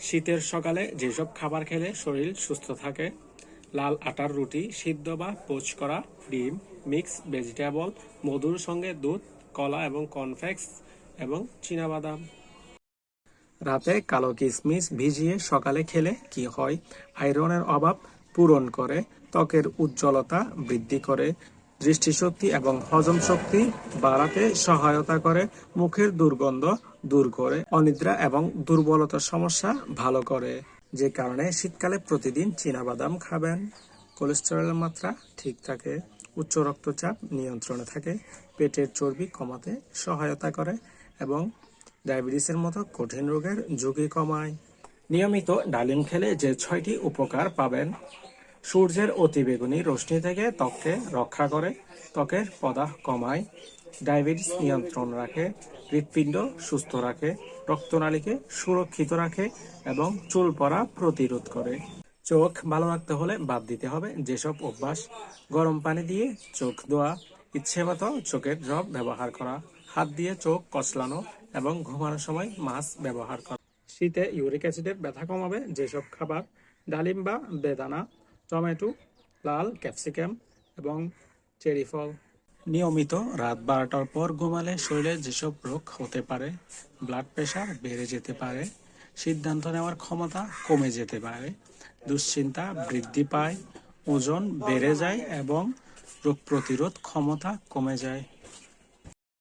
শীতের সকালে যেসব খাবার খেলে শরীর সুস্থ থাকে: লাল আটার রুটি, সিদ্ধ বা পোচ করা ডিম, মিক্স ভেজিটেবল, মধুর সঙ্গে দুধ, কলা এবং কর্নফ্লেক্স এবং চীনাবাদাম। রাতে কালো কিশমিশ ভিজিয়ে সকালে খেলে কি হয়? আয়রনের অভাব পূরণ করে, ত্বকের উজ্জ্বলতা বৃদ্ধি করে, দৃষ্টিশক্তি এবং হজম শক্তি বাড়াতে সহায়তা করে, মুখের দুর্গন্ধ দূর করে, অনিদ্রা এবং দুর্বলতার সমস্যা ভালো করে। যে কারণে শীতকালে প্রতিদিন চীনাবাদাম খাবেন। কোলেস্টেরলের মাত্রা ঠিক থাকে, উচ্চ রক্তচাপ নিয়ন্ত্রণে থাকে, পেটের চর্বি কমাতে সহায়তা করে এবং ডায়াবেটিসের মতো কঠিন রোগের ঝুঁকি কমায়। নিয়মিত ডালিম খেলে যে 6টি উপকার পাবেন: সূর্যের অতিবেগুনি রশ্মি থেকে ত্বককে রক্ষা করে, ত্বকের প্রদাহ কমায়, ডায়াবেটিস নিয়ন্ত্রণ রাখে, হৃৎপিণ্ড সুস্থ রাখে, রক্তনালীকে সুরক্ষিত রাখে এবং চুল পড়া প্রতিরোধ করে। চোখ ভালো রাখতে হলে বাদ দিতে হবে যেসব অভ্যাস: গরম পানি দিয়ে চোখ ধোয়া, ইচ্ছেমতো চোখের ড্রপ ব্যবহার করা, হাত দিয়ে চোখ কচলানো এবং ঘুমানোর সময় মাস্ক ব্যবহার করা। শীতে ইউরিক অ্যাসিডের ব্যথা কমাবে যেসব খাবার: ডালিম বা বেদানা, টমেটো, লাল ক্যাপসিকাম এবং চেরি ফল। নিয়মিত রাত 12টার পর ঘুমালে শরীরে যেসব রোগ হতে পারে: ব্লাড প্রেশার বেড়ে যেতে পারে, সিদ্ধান্ত নেওয়ার ক্ষমতা কমে যেতে পারে, দুশ্চিন্তা বৃদ্ধি পায়, ওজন বেড়ে যায় এবং রোগ প্রতিরোধ ক্ষমতা কমে যায়।